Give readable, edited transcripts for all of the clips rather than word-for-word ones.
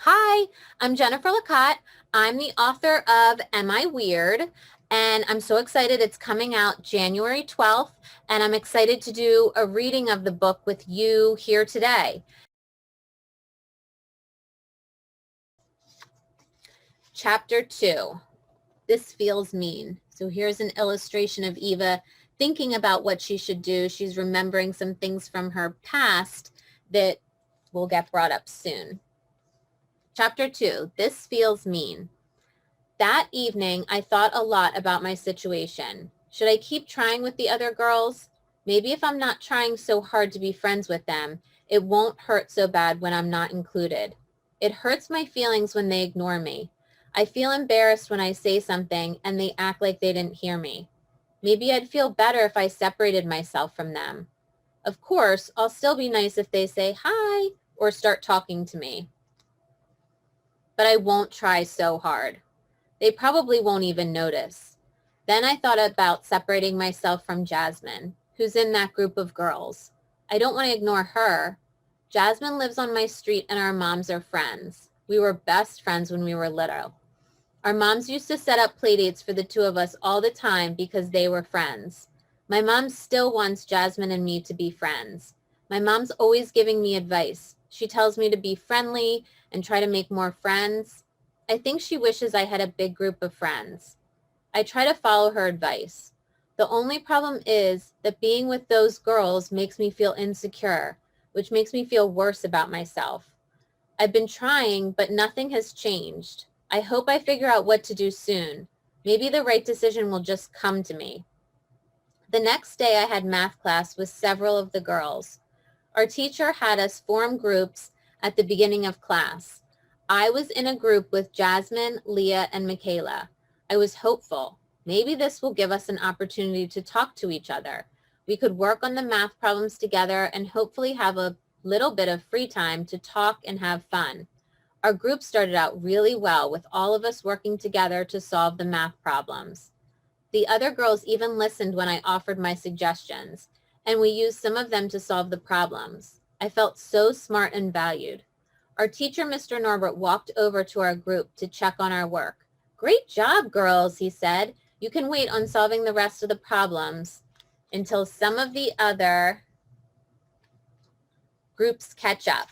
Hi, I'm Jennifer Licate. I'm the author of Am I Weird? And I'm so excited it's coming out January 12th, and I'm excited to do a reading of the book with you here today. Chapter 2, This Feels Mean. So here's an illustration of Eva thinking about what she should do. She's remembering some things from her past that will get brought up soon. Chapter 2, This Feels Mean. That evening, I thought a lot about my situation. Should I keep trying with the other girls? Maybe if I'm not trying so hard to be friends with them, it won't hurt so bad when I'm not included. It hurts my feelings when they ignore me. I feel embarrassed when I say something and they act like they didn't hear me. Maybe I'd feel better if I separated myself from them. Of course, I'll still be nice if they say hi or start talking to me. But I won't try so hard. They probably won't even notice. Then I thought about separating myself from Jasmine, who's in that group of girls. I don't want to ignore her. Jasmine lives on my street and our moms are friends. We were best friends when we were little. Our moms used to set up play dates for the two of us all the time because they were friends. My mom still wants Jasmine and me to be friends. My mom's always giving me advice. She tells me to be friendly and try to make more friends. I think she wishes I had a big group of friends. I try to follow her advice. The only problem is that being with those girls makes me feel insecure, which makes me feel worse about myself. I've been trying, but nothing has changed. I hope I figure out what to do soon. Maybe the right decision will just come to me. The next day I had math class with several of the girls. Our teacher had us form groups at the beginning of class. I was in a group with Jasmine, Leah, and Michaela. I was hopeful. Maybe this will give us an opportunity to talk to each other. We could work on the math problems together and hopefully have a little bit of free time to talk and have fun. Our group started out really well with all of us working together to solve the math problems. The other girls even listened when I offered my suggestions, and we used some of them to solve the problems. I felt so smart and valued. Our teacher, Mr. Norbert, walked over to our group to check on our work. Great job, girls, he said. You can wait on solving the rest of the problems until some of the other groups catch up.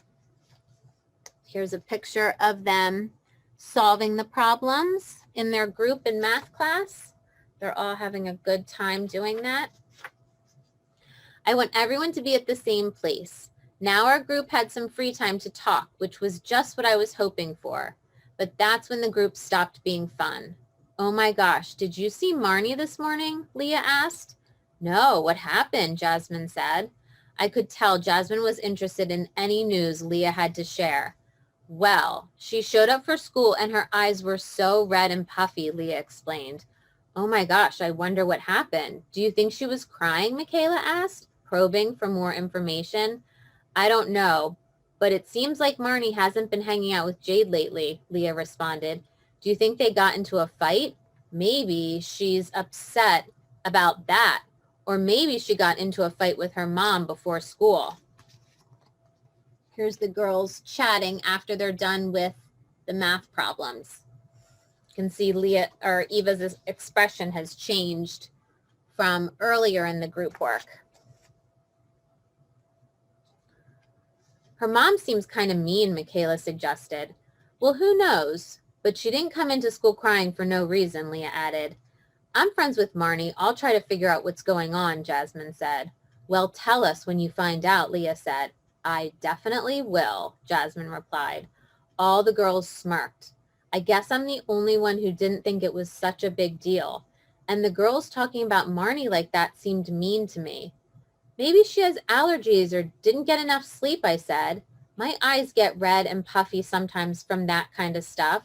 Here's a picture of them solving the problems in their group in math class. They're all having a good time doing that. I want everyone to be at the same place. Now our group had some free time to talk, which was just what I was hoping for. But that's when the group stopped being fun. Oh my gosh, did you see Marnie this morning? Leah asked. No, what happened? Jasmine said. I could tell Jasmine was interested in any news Leah had to share. Well, she showed up for school and her eyes were so red and puffy, Leah explained. Oh my gosh, I wonder what happened. Do you think she was crying? Michaela asked, probing for more information. I don't know, but it seems like Marnie hasn't been hanging out with Jade lately, Leah responded. Do you think they got into a fight? Maybe she's upset about that, or maybe she got into a fight with her mom before school. Here's the girls chatting after they're done with the math problems. You can see Leah or Eva's expression has changed from earlier in the group work. Her mom seems kind of mean, Michaela suggested. Well, who knows? But she didn't come into school crying for no reason, Leah added. I'm friends with Marnie. I'll try to figure out what's going on, Jasmine said. Well, tell us when you find out, Leah said. I definitely will, Jasmine replied. All the girls smirked. I guess I'm the only one who didn't think it was such a big deal. And the girls talking about Marnie like that seemed mean to me. Maybe she has allergies or didn't get enough sleep, I said. My eyes get red and puffy sometimes from that kind of stuff.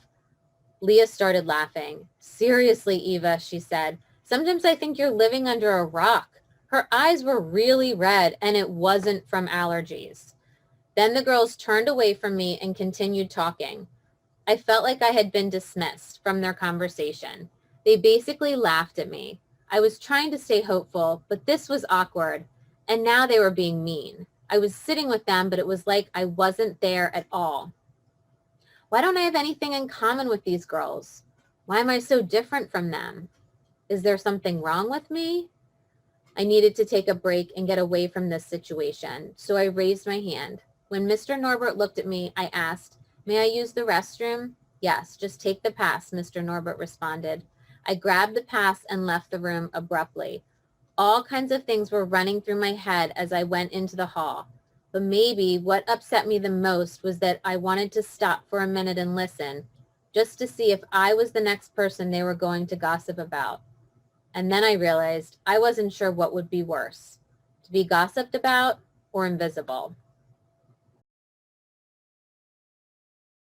Leah started laughing. Seriously, Eva, she said. Sometimes I think you're living under a rock. Her eyes were really red and it wasn't from allergies. Then the girls turned away from me and continued talking. I felt like I had been dismissed from their conversation. They basically laughed at me. I was trying to stay hopeful, but this was awkward. And now they were being mean. I was sitting with them, but it was like I wasn't there at all. Why don't I have anything in common with these girls? Why am I so different from them? Is there something wrong with me? I needed to take a break and get away from this situation, so I raised my hand. When Mr. Norbert looked at me, I asked, "May I use the restroom?" "Yes, just take the pass," Mr. Norbert responded. I grabbed the pass and left the room abruptly. All kinds of things were running through my head as I went into the hall. But maybe what upset me the most was that I wanted to stop for a minute and listen, just to see if I was the next person they were going to gossip about. And then I realized I wasn't sure what would be worse, to be gossiped about or invisible.